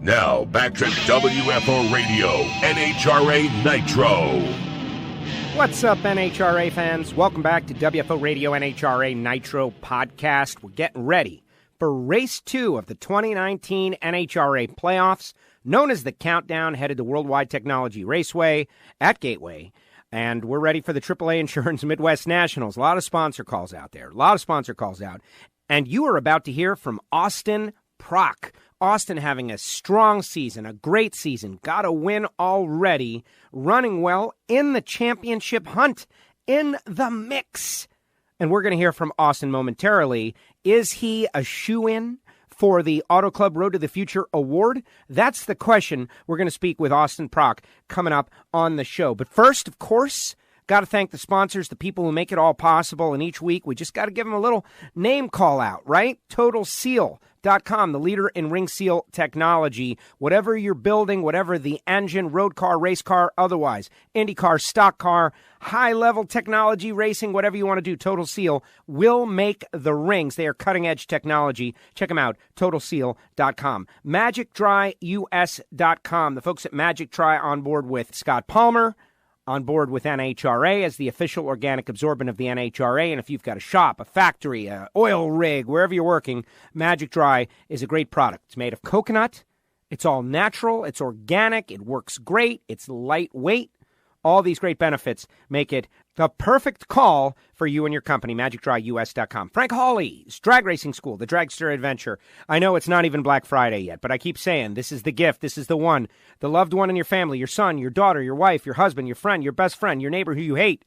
Now, back to WFO Radio, NHRA Nitro. What's up, NHRA fans? Welcome back to WFO Radio NHRA Nitro podcast. We're getting ready for Race 2 of the 2019 NHRA playoffs, known as the Countdown, headed to Worldwide Technology Raceway at Gateway. And we're ready for the AAA Insurance Midwest Nationals. A lot of sponsor calls out there. And you are about to hear from Austin Prock. Austin having a strong season, a great season, got a win already, running well in the championship hunt, in the mix. And we're going to hear from Austin momentarily. Is he a shoo-in for the Auto Club Road to the Future Award? That's the question. We're going to speak with Austin Prock coming up on the show. But first, of course, got to thank the sponsors, the people who make it all possible. And each week, we just got to give them a little name call out, right? TotalSeal.com, the leader in ring seal technology. Whatever you're building, whatever the engine, road car, race car, otherwise, Indy car, stock car, high-level technology racing, whatever you want to do, Total Seal will make the rings. They are cutting-edge technology. Check them out, TotalSeal.com. MagicDryUS.com. The folks at Magic Dry on board with Scott Palmer, on board with NHRA as the official organic absorbent of the NHRA. And if you've got a shop, a factory, an oil rig, wherever you're working, Magic Dry is a great product. It's made of coconut. It's all natural. It's organic. It works great. It's lightweight. All these great benefits make it the perfect call for you and your company, MagicDryUS.com. Frank Hawley's Drag Racing School, the Dragster Adventure. I know it's not even Black Friday yet, but I keep saying this is the gift. This is the one. The loved one in your family, your son, your daughter, your wife, your husband, your friend, your best friend, your neighbor who you hate.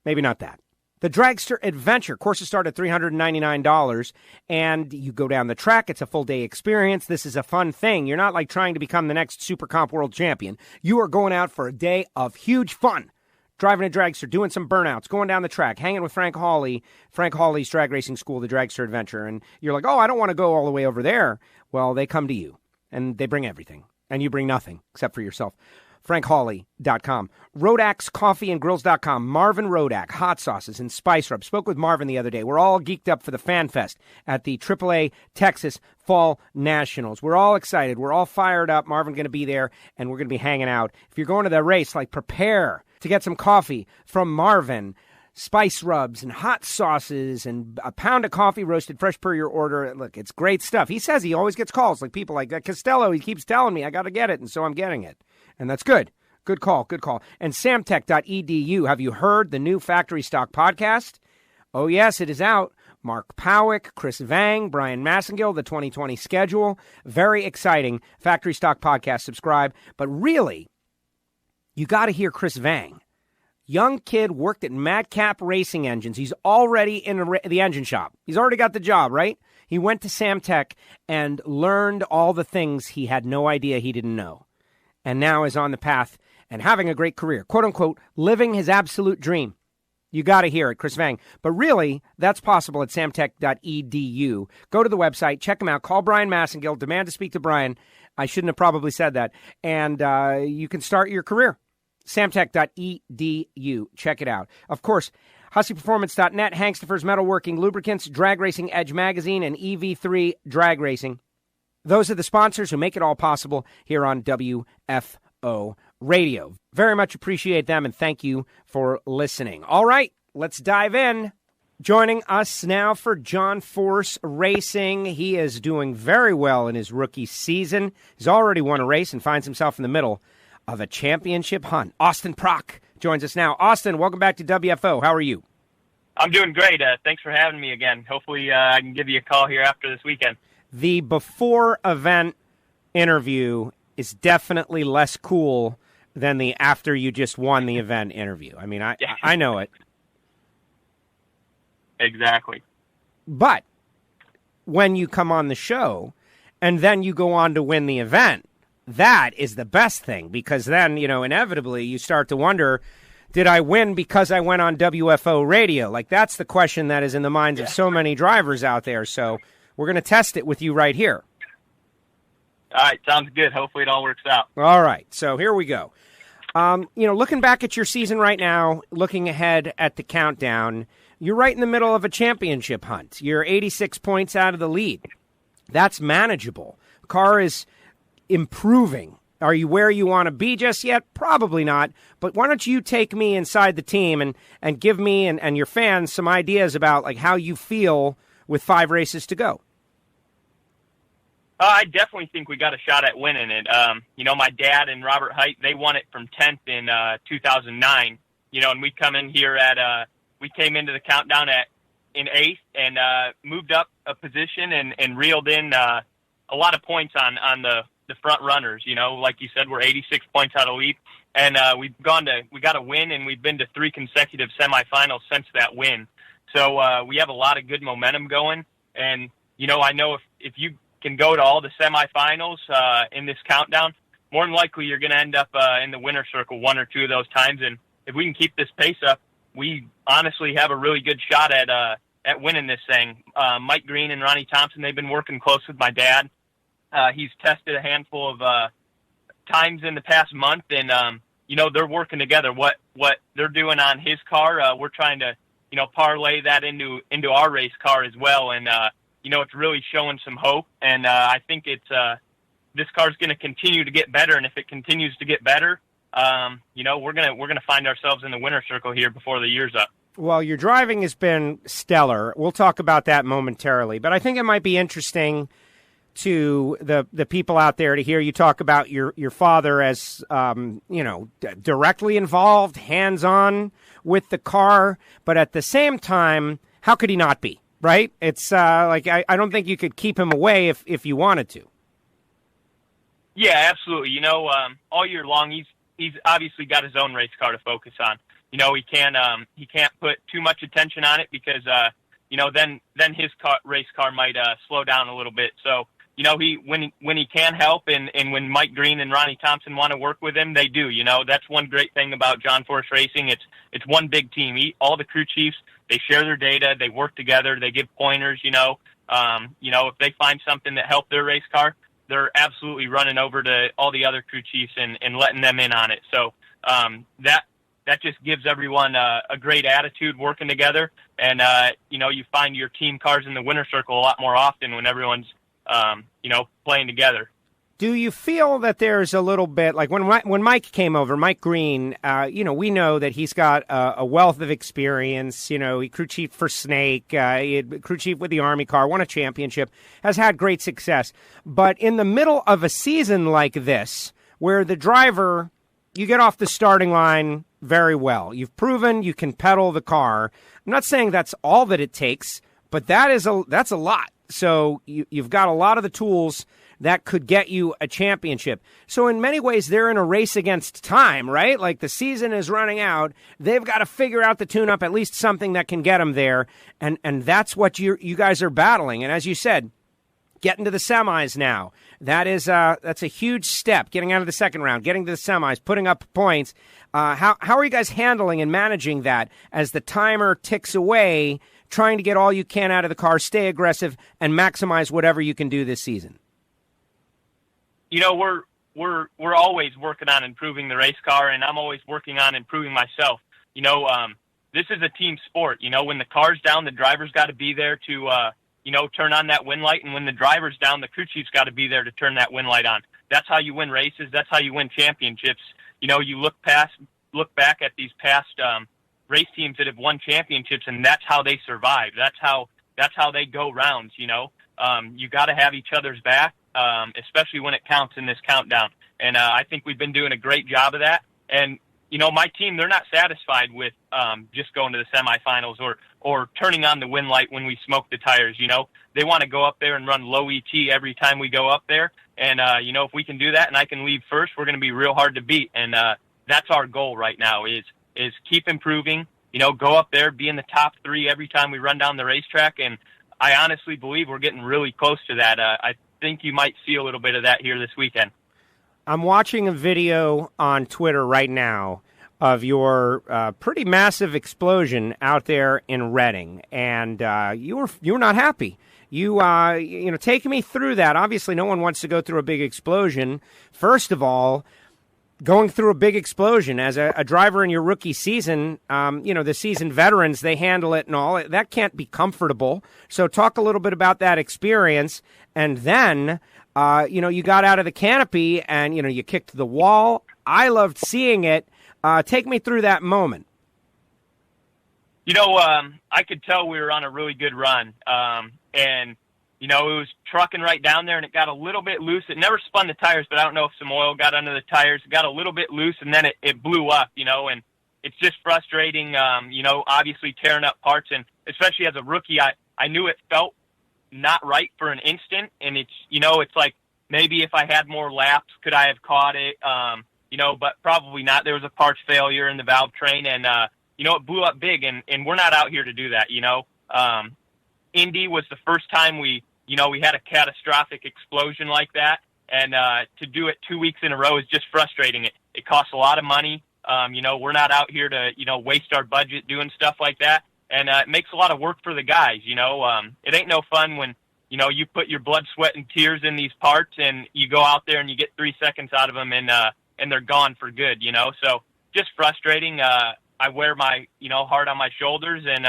Maybe not that. The Dragster Adventure. Courses start at $399, and you go down the track. It's a full-day experience. This is a fun thing. You're not like trying to become the next Super Comp World Champion. You are going out for a day of huge fun. Driving a dragster, doing some burnouts, going down the track, hanging with Frank Hawley, Frank Hawley's Drag Racing School, the Dragster Adventure. And you're like, oh, I don't want to go all the way over there. Well, they come to you, and they bring everything, and you bring nothing except for yourself. FrankHawley.com. RodaxCoffeeandGrills.com. Marvin Rodak, hot sauces and spice rubs. Spoke with Marvin the other day. We're all geeked up for the Fan Fest at the AAA Texas Fall Nationals. We're all excited. We're all fired up. Marvin's going to be there, and we're going to be hanging out. If you're going to the race, prepare to get some coffee from Marvin. Spice rubs and hot sauces and a pound of coffee roasted fresh per your order. Look, it's great stuff. He says he always gets calls, like people like that. Castello, he keeps telling me I got to get it, and so I'm getting it. And that's good. Good call. And samtech.edu. Have you heard the new Factory Stock podcast? Oh, yes, it is out. Mark Powick, Chris Vang, Brian Massengill, the 2020 schedule. Very exciting. Factory Stock podcast. Subscribe. But really, you got to hear Chris Vang. Young kid, worked at Madcap Racing Engines. He's already in the engine shop. He's already got the job, right? He went to Samtech and learned all the things he had no idea he didn't know. And now is on the path and having a great career, quote-unquote, living his absolute dream. You got to hear it, Chris Vang. But really, that's possible at samtech.edu. Go to the website, check him out, call Brian Massengill, demand to speak to Brian. I shouldn't have probably said that. And you can start your career. Samtech.edu. Check it out. Of course, HusseyPerformance.net, Hankstafers Metalworking, Lubricants, Drag Racing Edge Magazine, and EV3 Drag Racing. Those are the sponsors who make it all possible here on WFO Radio. Very much appreciate them, and thank you for listening. All right, let's dive in. Joining us now for John Force Racing. He is doing very well in his rookie season. He's already won a race and finds himself in the middle of a championship hunt. Austin Prock joins us now. Austin, welcome back to WFO. How are you? I'm doing great. Thanks for having me again. Hopefully I can give you a call here after this weekend. The before-event interview is definitely less cool than the after you just won the event interview. I mean, I know it. Exactly. But when you come on the show and then you go on to win the event, that is the best thing, because then, inevitably you start to wonder, did I win because I went on WFO radio? That's the question that is in the minds of so many drivers out there. So we're going to test it with you right here. All right, sounds good. Hopefully it all works out. All right, so here we go. Looking back at your season right now, looking ahead at the countdown, you're right in the middle of a championship hunt. You're 86 points out of the lead. That's manageable. Car is improving? Are you where you want to be just yet? Probably not. But why don't you take me inside the team and give me and your fans some ideas about like how you feel with 5 races to go? I definitely think we got a shot at winning it. My dad and Robert Height, they won it from 10th in 2009. And we come in here we came into the countdown in 8th and moved up a position and reeled in a lot of points on the front runners. Like you said, we're 86 points out of lead, and we got a win, and we've been to 3 consecutive semifinals since that win. So we have a lot of good momentum going, and I know if you can go to all the semifinals in this countdown, more than likely you're going to end up in the winner's circle 1 or 2 of those times. And if we can keep this pace up, we honestly have a really good shot at winning this thing. Mike Green and Ronnie Thompson, they've been working close with my dad. He's tested a handful of times in the past month, and they're working together. What they're doing on his car, we're trying to parlay that into our race car as well, and it's really showing some hope. And I think this car's going to continue to get better, and if it continues to get better, we're gonna find ourselves in the winner's circle here before the year's up. Well, your driving has been stellar. We'll talk about that momentarily, but I think it might be interesting to the people out there to hear you talk about your father as directly involved, hands-on with the car, but at the same time, how could he not be, right? It's I don't think you could keep him away if you wanted to. Yeah, absolutely. All year long, he's obviously got his own race car to focus on. He can't put too much attention on it because then his race car might slow down a little bit. So when he can help and when Mike Green and Ronnie Thompson want to work with him, they do. That's one great thing about John Force Racing. It's one big team. All the crew chiefs, they share their data, they work together, they give pointers. If they find something that helped their race car, they're absolutely running over to all the other crew chiefs and letting them in on it. So that just gives everyone a great attitude working together. And, you find your team cars in the winner's circle a lot more often when everyone's, playing together. Do you feel that there's a little bit, like when Mike came over, Mike Green, we know that he's got a wealth of experience. He crew chief for Snake, he had crew chief with the Army car, won a championship, has had great success. But in the middle of a season like this, where the driver, you get off the starting line very well. You've proven you can pedal the car. I'm not saying that's all that it takes, but that's a lot. So you've got a lot of the tools that could get you a championship. So in many ways, they're in a race against time, right? Like the season is running out. They've got to figure out the tune-up, at least something that can get them there. And that's what you guys are battling. And as you said, getting to the semis now, that's a huge step, getting out of the second round, getting to the semis, putting up points. How are you guys handling and managing that as the timer ticks away, trying to get all you can out of the car, stay aggressive, and maximize whatever you can do this season? We're always working on improving the race car, and I'm always working on improving myself. This is a team sport. When the car's down, the driver's got to be there to turn on that win light, and when the driver's down, the crew chief's got to be there to turn that win light on. That's how you win races. That's how you win championships. You look back at these past race teams that have won championships, and that's how they survive. That's how they go rounds. You got to have each other's back, especially when it counts in this countdown. And I think we've been doing a great job of that. And my team, they're not satisfied with just going to the semifinals or turning on the win light when we smoke the tires. They want to go up there and run low ET every time we go up there. And if we can do that and I can leave first, we're going to be real hard to beat. And that's our goal right now is keep improving, go up there, be in the top 3 every time we run down the racetrack. And I honestly believe we're getting really close to that. I think you might see a little bit of that here this weekend. I'm watching a video on Twitter right now of your pretty massive explosion out there in Reading, and you were not happy. Take me through that. Obviously, no one wants to go through a big explosion. First of all, going through a big explosion as a driver in your rookie season. The seasoned veterans, they handle it and all. That can't be comfortable. So talk a little bit about that experience. And then, you got out of the canopy and, you kicked the wall. I loved seeing it. Take me through that moment. I could tell we were on a really good run. And it was trucking right down there, and it got a little bit loose. It never spun the tires, but I don't know if some oil got under the tires. It got a little bit loose, and then it blew up, and it's just frustrating, obviously tearing up parts. And especially as a rookie, I knew it felt not right for an instant. And it's like maybe if I had more laps, could I have caught it? But probably not. There was a parts failure in the valve train, and, it blew up big, and we're not out here to do that, Indy was the first time we had a catastrophic explosion like that, and to do it 2 weeks in a row is just frustrating. It costs a lot of money. We're not out here to waste our budget doing stuff like that, and it makes a lot of work for the guys. It ain't no fun when you put your blood, sweat, and tears in these parts, and you go out there and you get 3 seconds out of them, and they're gone for good. So just frustrating. I wear my heart on my shoulders, and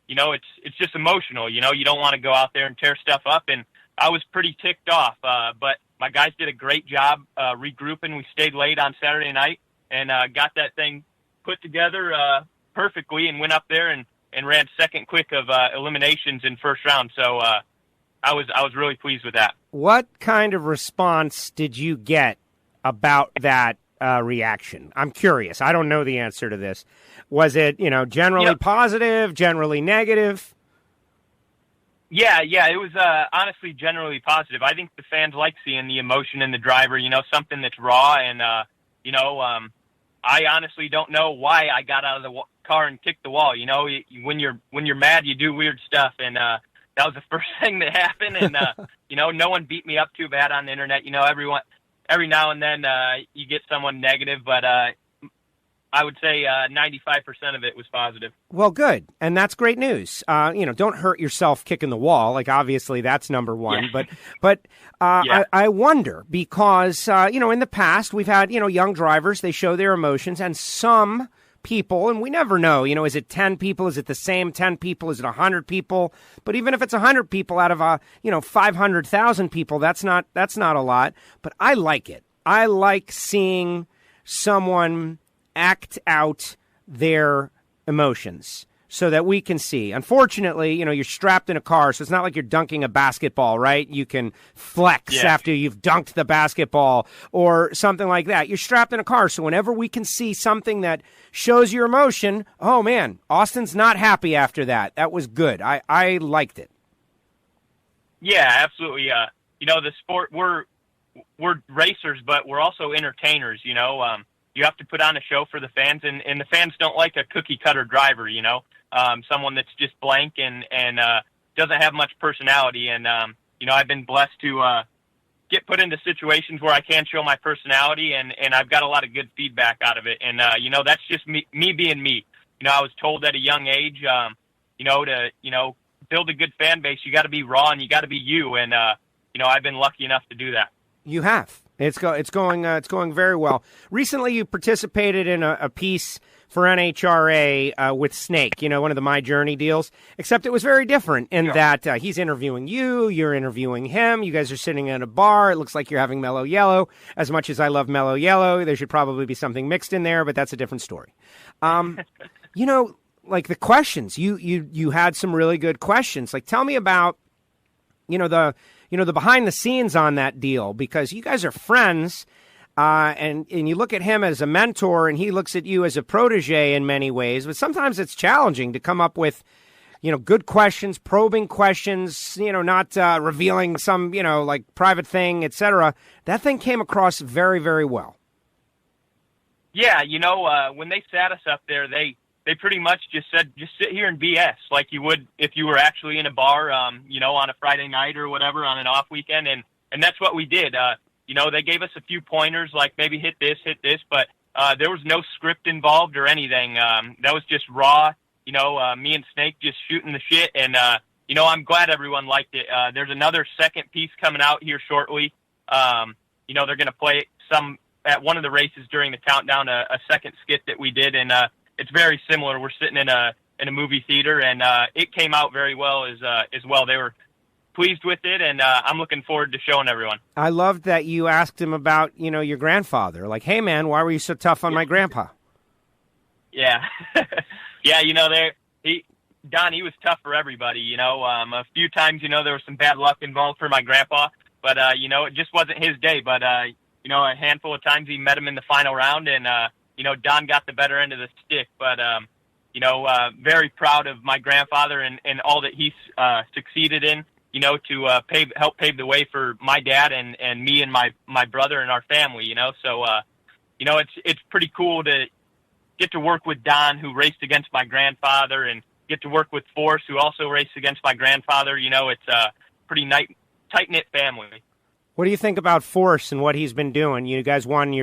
it's just emotional. You don't want to go out there and tear stuff up, and I was pretty ticked off. But my guys did a great job regrouping. We stayed late on Saturday night and got that thing put together perfectly, and went up there and ran second quick of eliminations in first round. So I was really pleased with that. What kind of response did you get about that reaction? I'm curious. I don't know the answer to this. Was it, generally positive, generally negative? Yeah, it was honestly generally positive. I think the fans like seeing the emotion in the driver, something that's raw, and I honestly don't know why I got out of the car and kicked the wall. When you're mad, you do weird stuff, and that was the first thing that happened, and no one beat me up too bad on the internet. Every now and then you get someone negative, but I would say 95% of it was positive. Well, good. And that's great news. Don't hurt yourself kicking the wall. Like, obviously, that's number one. Yeah. But I wonder because, in the past, we've had, young drivers. They show their emotions. And some people, and we never know, is it 10 people? Is it the same 10 people? Is it 100 people? But even if it's 100 people out of, 500,000 people, that's not a lot. But I like it. I like seeing someone act out their emotions so that we can see. Unfortunately, you're strapped in a car, so it's not like you're dunking a basketball, right? You can flex after you've dunked the basketball or something like that. You're strapped in a car, so whenever we can see something that shows your emotion, oh man, Austin's not happy after that. That was good. I liked it. Yeah, absolutely. The sport, we're racers, but we're also entertainers, You have to put on a show for the fans, and the fans don't like a cookie-cutter driver, someone that's just blank and doesn't have much personality. And, I've been blessed to get put into situations where I can show my personality, and I've got a lot of good feedback out of it. And, that's just me being me. I was told at a young age, to build a good fan base, you got to be raw and you got to be you. And, I've been lucky enough to do that. You have. It's going very well. Recently, you participated in a piece for NHRA with Snake, one of the My Journey deals, except it was very different in that he's interviewing you, you're interviewing him, you guys are sitting in a bar, it looks like you're having Mellow Yellow. As much as I love Mellow Yellow, there should probably be something mixed in there, but that's a different story. Like the questions, you had some really good questions. Like, tell me about, the behind the scenes on that deal, because you guys are friends, and you look at him as a mentor and he looks at you as a protege in many ways, but sometimes it's challenging to come up with, good questions, probing questions, not revealing some, like private thing, etc. That thing came across very, very well. Yeah. When they sat us up there, they pretty much just said, just sit here and BS like you would if you were actually in a bar, on a Friday night or whatever on an off weekend. And that's what we did. They gave us a few pointers, like maybe hit this, but there was no script involved or anything. That was just raw, me and Snake just shooting the shit. And, I'm glad everyone liked it. There's another second piece coming out here shortly. They're going to play some at one of the races during the countdown a second skit that we did, and it's very similar. We're sitting in a movie theater, and it came out very well as well. They were pleased with it, and I'm looking forward to showing everyone. I loved that you asked him about, your grandfather. Like, hey, man, why were you so tough on my grandpa? Yeah. Yeah, Don, he was tough for everybody, A few times, there was some bad luck involved for my grandpa, but, it just wasn't his day. But, a handful of times he met him in the final round, and, Don got the better end of the stick. But, very proud of my grandfather and all that he succeeded in, to help pave the way for my dad and me and my brother and our family, So, it's pretty cool to get to work with Don, who raced against my grandfather, and get to work with Force, who also raced against my grandfather. It's a pretty tight-knit family. What do you think about Force and what he's been doing? You guys won he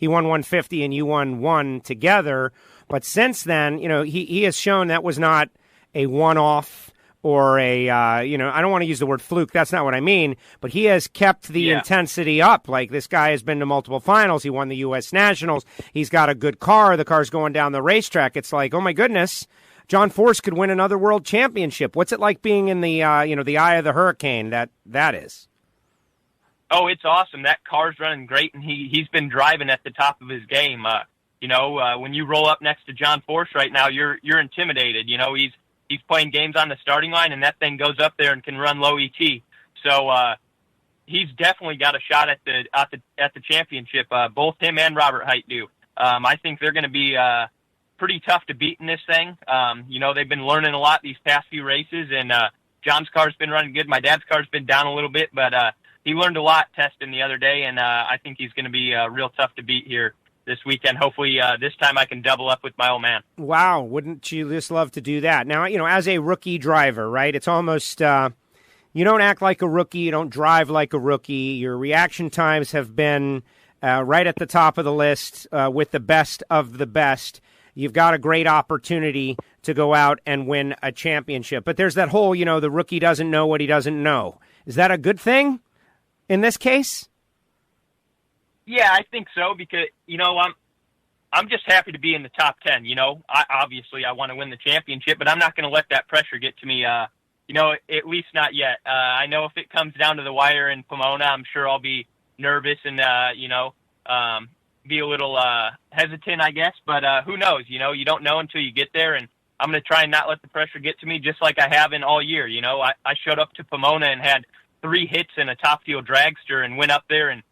won 150 and you won one together. But since then, he has shown that was not a one-off or a, I don't want to use the word fluke. That's not what I mean. But he has kept the intensity up. Like, this guy has been to multiple finals. He won the U.S. Nationals. He's got a good car. The car's going down the racetrack. It's like, oh, my goodness, John Force could win another world championship. What's it like being in the, the eye of the hurricane that is? Oh, it's awesome. That car's running great, and he's been driving at the top of his game. When you roll up next to John Force right now, you're intimidated. He's playing games on the starting line, and that thing goes up there and can run low ET. So he's definitely got a shot at the championship. Both him and Robert Height do. I think they're going to be pretty tough to beat in this thing. They've been learning a lot these past few races, and John's car's been running good. My dad's car's been down a little bit, but he learned a lot testing the other day, and I think he's going to be real tough to beat here this weekend. Hopefully this time I can double up with my old man. Wow, wouldn't you just love to do that? Now, as a rookie driver, right, it's almost you don't act like a rookie, you don't drive like a rookie. Your reaction times have been right at the top of the list with the best of the best. You've got a great opportunity to go out and win a championship. But there's that whole, the rookie doesn't know what he doesn't know. Is that a good thing in this case? Yeah, I think so, because, I'm just happy to be in the top 10. I want to win the championship, but I'm not going to let that pressure get to me, at least not yet. I know if it comes down to the wire in Pomona, I'm sure I'll be nervous and, be a little hesitant, I guess. But who knows? You don't know until you get there, and I'm going to try and not let the pressure get to me, just like I have in all year. I showed up to Pomona and had 3 hits in a top field dragster and went up there, and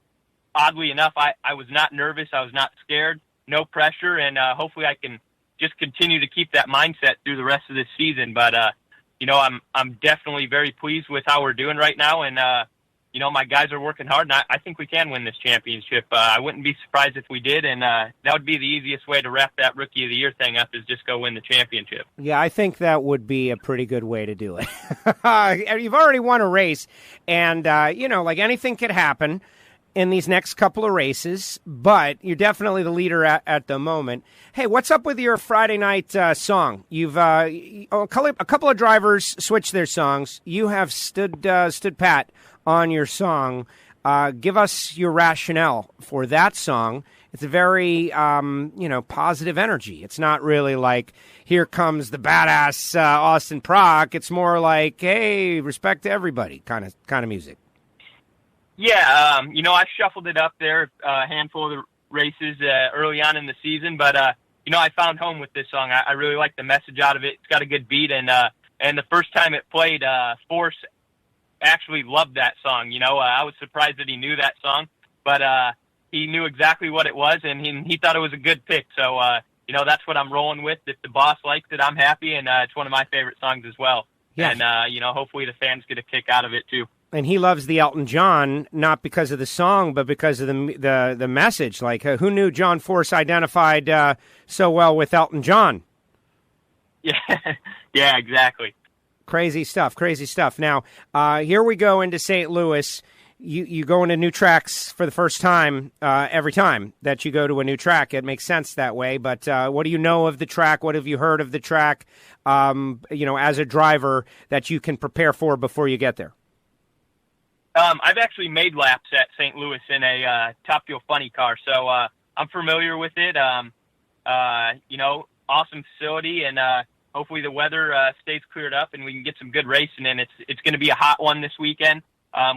oddly enough, I was not nervous. I was not scared, no pressure, and hopefully I can just continue to keep that mindset through the rest of this season. But, I'm definitely very pleased with how we're doing right now, and, my guys are working hard, and I think we can win this championship. I wouldn't be surprised if we did, and that would be the easiest way to wrap that Rookie of the Year thing up, is just go win the championship. Yeah, I think that would be a pretty good way to do it. You've already won a race, and, like anything could happen in these next couple of races, but you're definitely the leader at the moment. Hey, what's up with your Friday night song? You've a couple of drivers switched their songs. You have stood pat on your song. Give us your rationale for that song. It's a very positive energy. It's not really like, here comes the badass Austin Prock. It's more like, hey, respect to everybody kind of music. Yeah, I shuffled it up there a handful of the races early on in the season, but I found home with this song. I really like the message out of it. It's got a good beat, and the first time it played, Force actually loved that song. I was surprised that he knew that song, but he knew exactly what it was, and he thought it was a good pick. So that's what I'm rolling with. If the boss likes it, I'm happy, and it's one of my favorite songs as well. Yeah. And hopefully the fans get a kick out of it too. And he loves the Elton John, not because of the song, but because of the message. Like, who knew John Force identified so well with Elton John? Yeah, exactly. Crazy stuff. Now, here we go into St. Louis. You go into new tracks for the first time every time that you go to a new track. It makes sense that way. But what do you know of the track? What have you heard of the track, as a driver that you can prepare for before you get there? I've actually made laps at St. Louis in a Top Fuel Funny car, so I'm familiar with it. Awesome facility, and hopefully the weather stays cleared up and we can get some good racing in. It's going to be a hot one this weekend,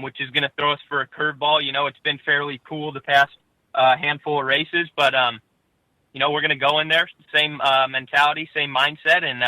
which is going to throw us for a curveball. It's been fairly cool the past handful of races, but we're going to go in there, same mentality, same mindset, and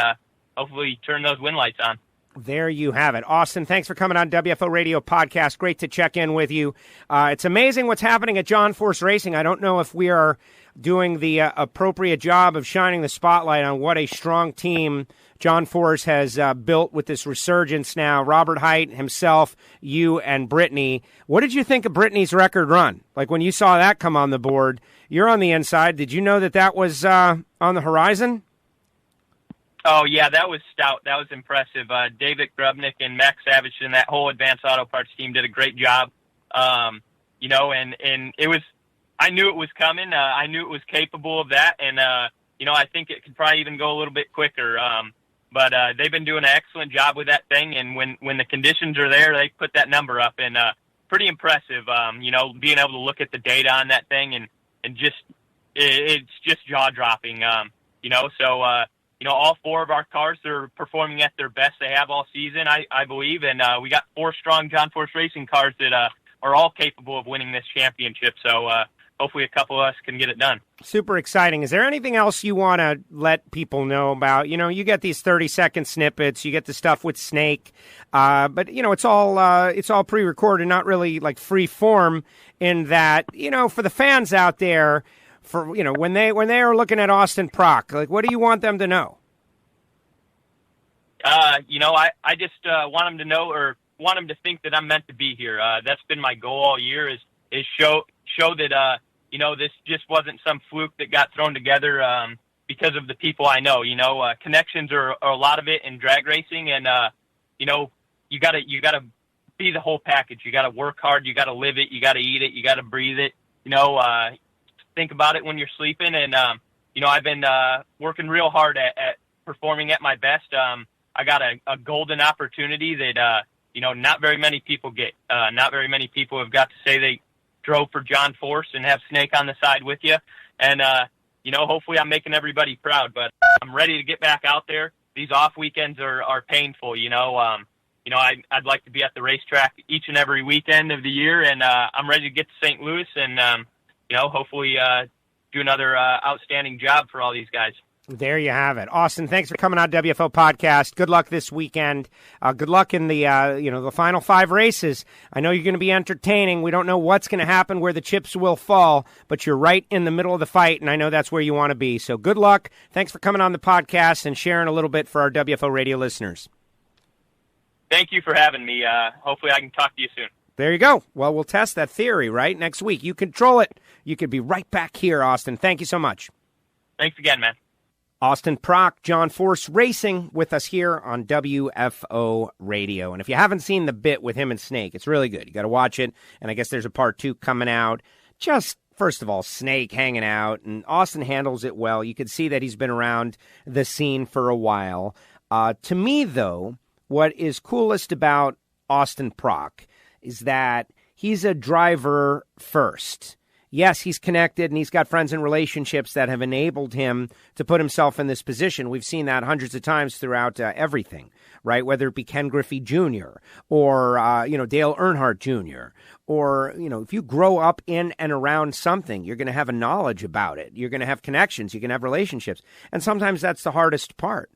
hopefully turn those win lights on. There you have it. Austin, thanks for coming on WFO Radio Podcast. Great to check in with you. It's amazing what's happening at John Force Racing. I don't know if we are doing the appropriate job of shining the spotlight on what a strong team John Force has built with this resurgence now. Robert Hight, himself, you, and Brittany. What did you think of Brittany's record run? Like when you saw that come on the board, you're on the inside. Did you know that was on the horizon? Oh, yeah, that was stout. That was impressive. David Grubnick and Max Savage and that whole Advanced Auto Parts team did a great job. And it was, I knew it was coming. I knew it was capable of that. And, I think it could probably even go a little bit quicker. But they've been doing an excellent job with that thing. And when the conditions are there, they put that number up. And pretty impressive, being able to look at the data on that thing and just, it's just jaw-dropping, all four of our cars are performing at their best they have all season, I believe. And we got four strong John Force Racing cars that are all capable of winning this championship. So hopefully a couple of us can get it done. Super exciting. Is there anything else you want to let people know about? You get these 30-second snippets. You get the stuff with Snake. But, it's all pre-recorded, not really like free form in that, for the fans out there, when they are looking at Austin Prock, like, what do you want them to know? I just want them to know, or want them to think that I'm meant to be here. That's been my goal all year is show that, this just wasn't some fluke that got thrown together because of the people I know. Connections are a lot of it in drag racing, and, you gotta be the whole package. You gotta work hard. You gotta live it. You gotta eat it. You gotta breathe it. Think about it when you're sleeping. And, I've been working real hard at performing at my best. I got a golden opportunity that, not very many people get. Not very many people have got to say they drove for John Force and have Snake on the side with you. And, hopefully I'm making everybody proud. But I'm ready to get back out there. These off weekends are painful, I'd like to be at the racetrack each and every weekend of the year. And I'm ready to get to St. Louis and, hopefully do another outstanding job for all these guys. There you have it. Austin, thanks for coming on WFO Podcast. Good luck this weekend. Good luck in the final 5 races. I know you're going to be entertaining. We don't know what's going to happen, where the chips will fall, but you're right in the middle of the fight, and I know that's where you want to be. So good luck. Thanks for coming on the podcast and sharing a little bit for our WFO radio listeners. Thank you for having me. Hopefully I can talk to you soon. There you go. Well, we'll test that theory, right? Next week. You control it. You could be right back here, Austin. Thank you so much. Thanks again, man. Austin Prock, John Force Racing, with us here on WFO Radio. And if you haven't seen the bit with him and Snake, it's really good. You got to watch it. And I guess there's a part 2 coming out. Just, first of all, Snake hanging out, and Austin handles it well. You could see that he's been around the scene for a while. To me, though, what is coolest about Austin Prock is that he's a driver first. Yes, he's connected and he's got friends and relationships that have enabled him to put himself in this position. We've seen that hundreds of times throughout everything, right? Whether it be Ken Griffey Jr. or, Dale Earnhardt Jr. or, if you grow up in and around something, you're going to have a knowledge about it. You're going to have connections. You can have relationships. And sometimes that's the hardest part.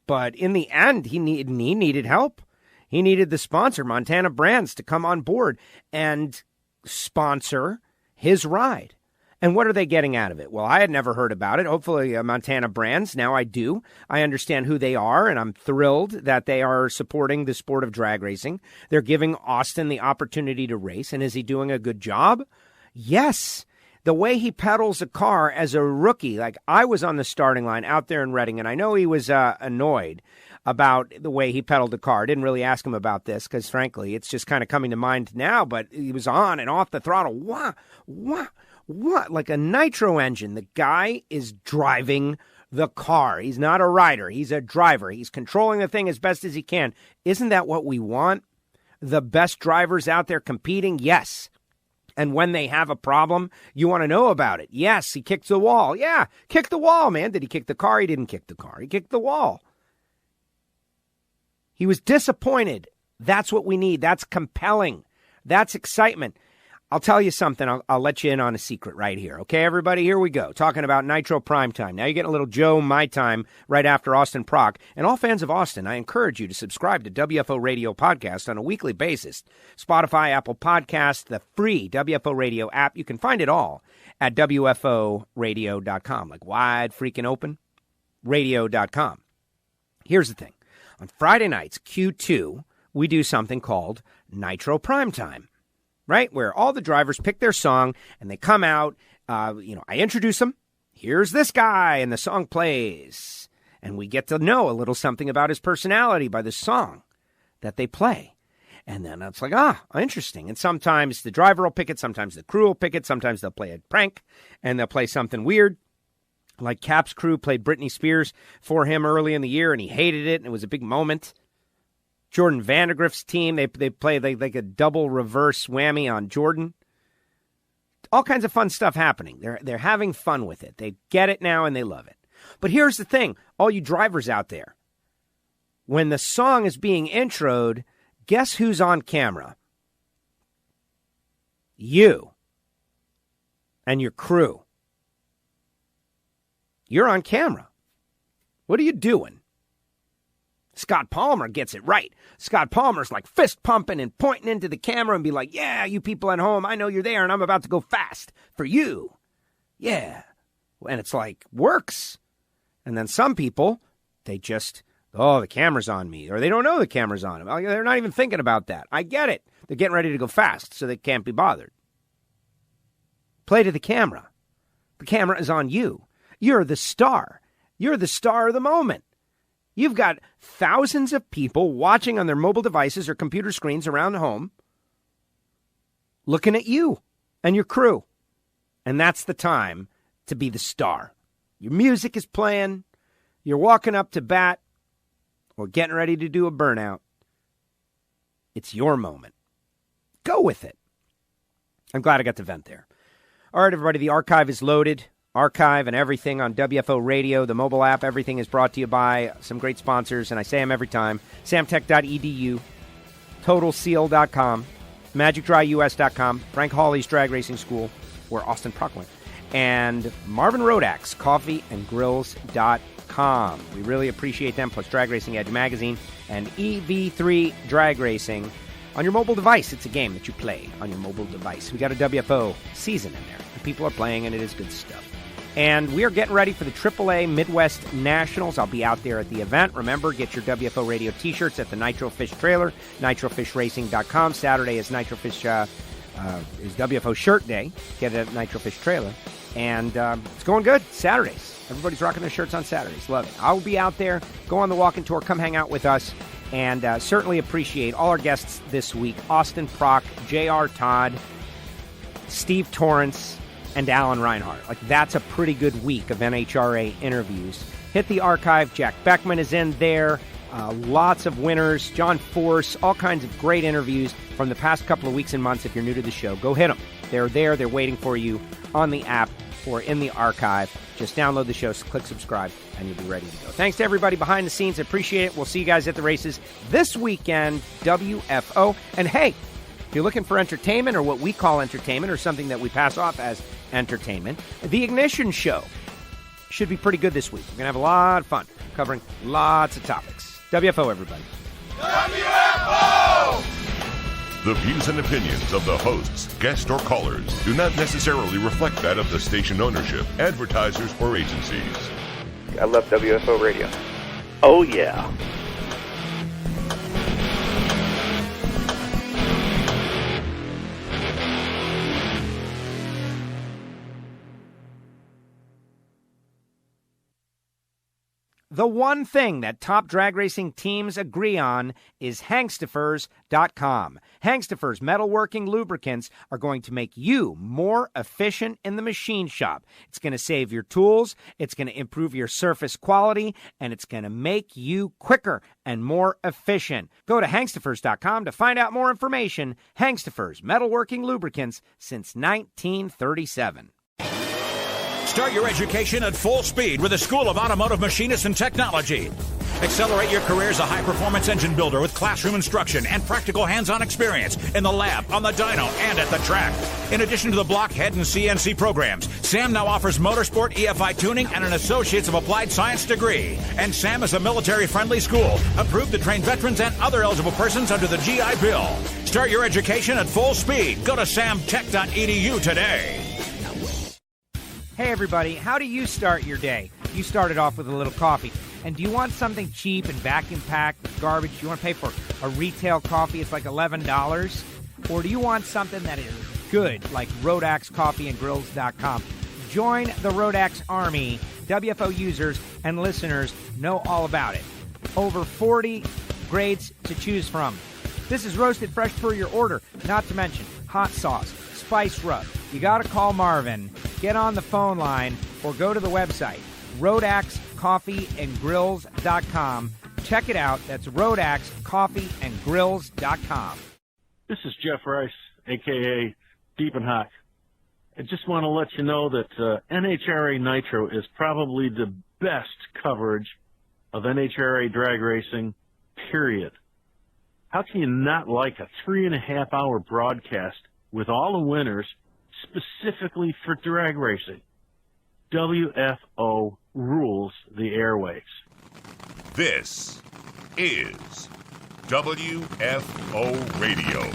But in the end, he needed help. He needed the sponsor, Montana Brands, to come on board and sponsor his ride. And what are they getting out of it? Well, I had never heard about it. Hopefully, Montana Brands. Now I do. I understand who they are, and I'm thrilled that they are supporting the sport of drag racing. They're giving Austin the opportunity to race. And is he doing a good job? Yes. The way he pedals a car as a rookie, like I was on the starting line out there in Reading, and I know he was annoyed about the way he pedaled the car. I didn't really ask him about this because, frankly, it's just kind of coming to mind now, but he was on and off the throttle. What? Like a Nitro engine. The guy is driving the car. He's not a rider. He's a driver. He's controlling the thing as best as he can. Isn't that what we want? the best drivers out there competing? Yes. And when they have a problem, you want to know about it. Yes, he kicked the wall. Yeah, kick the wall, man. Did he kick the car? He didn't kick the car. He kicked the wall. He was disappointed. That's what we need. That's compelling. That's excitement. I'll tell you something. I'll let you in on a secret right here. Okay, everybody, here we go. Talking about Nitro Primetime. Now you're getting a little Joe My Time right after Austin Prock. And all fans of Austin, I encourage you to subscribe to WFO Radio Podcast on a weekly basis. Spotify, Apple Podcasts, the free WFO Radio app. You can find it all at WFOradio.com. Like wide freaking open, radio.com. Here's the thing. On Friday nights, Q2, we do something called Nitro Primetime. Right, where all the drivers pick their song and they come out. I introduce them. Here's this guy, and the song plays. And we get to know a little something about his personality by the song that they play. And then it's like, interesting. And sometimes the driver will pick it. Sometimes the crew will pick it. Sometimes they'll play a prank, and they'll play something weird. Like Cap's crew played Britney Spears for him early in the year, and he hated it, and it was a big moment. Jordan Vandergrift's team, they play like a double reverse whammy on Jordan. All kinds of fun stuff happening. They're having fun with it. They get it now and they love it. But here's the thing, all you drivers out there. When the song is being introed, guess who's on camera? You and your crew. You're on camera. What are you doing? Scott Palmer gets it right. Scott Palmer's like fist pumping and pointing into the camera and be like, yeah, you people at home, I know you're there and I'm about to go fast for you. Yeah. And it's like, works. And then some people, they just, the camera's on me. Or they don't know the camera's on them. They're not even thinking about that. I get it. They're getting ready to go fast, so they can't be bothered. Play to the camera. The camera is on you. You're the star. You're the star of the moment. You've got thousands of people watching on their mobile devices or computer screens around home, looking at you and your crew. And that's the time to be the star. Your music is playing. You're walking up to bat or getting ready to do a burnout. It's your moment. Go with it. I'm glad I got to vent there. All right, everybody, the archive is loaded. Archive and everything on WFO Radio, the mobile app, everything is brought to you by some great sponsors, and I say them every time. Samtech.edu, TotalSeal.com, MagicDryUS.com, Frank Hawley's Drag Racing School, where Austin Prock went, and Marvin Rodak's CoffeeAndGrills.com. We really appreciate them, plus Drag Racing Edge Magazine and EV3 Drag Racing. On your mobile device, it's a game that you play on your mobile device. We got a WFO season in there, and people are playing, and it is good stuff. And we are getting ready for the AAA Midwest Nationals. I'll be out there at the event. Remember, get your WFO Radio t-shirts at the Nitro Fish trailer, nitrofishracing.com. Saturday is Nitro Fish is WFO Shirt Day. Get it at Nitro Fish trailer. And it's going good. Saturdays. Everybody's rocking their shirts on Saturdays. Love it. I'll be out there. Go on the walking tour. Come hang out with us. And certainly appreciate all our guests this week. Austin Prock, J.R. Todd, Steve Torrance, and Alan Reinhart. Like, that's a pretty good week of NHRA interviews. Hit the archive. Jack Beckman is in there. Lots of winners. John Force. All kinds of great interviews from the past couple of weeks and months. If you're new to the show, go hit them. They're there. They're waiting for you on the app or in the archive. Just download the show, click subscribe, and you'll be ready to go. Thanks to everybody behind the scenes. I appreciate it. We'll see you guys at the races this weekend, WFO. And hey, if you're looking for entertainment, or what we call entertainment, or something that we pass off as entertainment, the Ignition Show should be pretty good this week. We're going to have a lot of fun covering lots of topics. WFO, everybody. WFO! The views and opinions of the hosts, guests, or callers do not necessarily reflect that of the station ownership, advertisers, or agencies. I love WFO Radio. Oh, yeah. The one thing that top drag racing teams agree on is Hangstifers.com. Hangstifers metalworking lubricants are going to make you more efficient in the machine shop. It's going to save your tools, it's going to improve your surface quality, and it's going to make you quicker and more efficient. Go to Hangstifers.com to find out more information. Hangstifers metalworking lubricants since 1937. Start your education at full speed with the School of Automotive Machinists and Technology. Accelerate your career as a high-performance engine builder with classroom instruction and practical hands-on experience in the lab, on the dyno, and at the track. In addition to the blockhead and CNC programs, SAM now offers motorsport, EFI tuning, and an Associates of Applied Science degree. And SAM is a military-friendly school, approved to train veterans and other eligible persons under the GI Bill. Start your education at full speed. Go to samtech.edu today. Hey everybody, how do you start your day? You started off with a little coffee. And do you want something cheap and vacuum packed with garbage? You want to pay for a retail coffee, it's like $11? Or do you want something that is good, like RoadAxeCoffeeandGrills.com? Join the RoadAxe Army. WFO users and listeners know all about it. Over 40 grades to choose from. This is roasted fresh per your order, not to mention hot sauce, spice rub. You got to call Marvin, get on the phone line, or go to the website, RoadAxeCoffeeandGrills.com. Check it out. That's RoadAxeCoffeeandGrills.com. This is Jeff Rice, a.k.a. Deep and Hot. I just want to let you know that NHRA Nitro is probably the best coverage of NHRA drag racing, period. How can you not like a 3.5-hour broadcast with all the winners specifically for drag racing? WFO rules the airwaves. This is WFO Radio.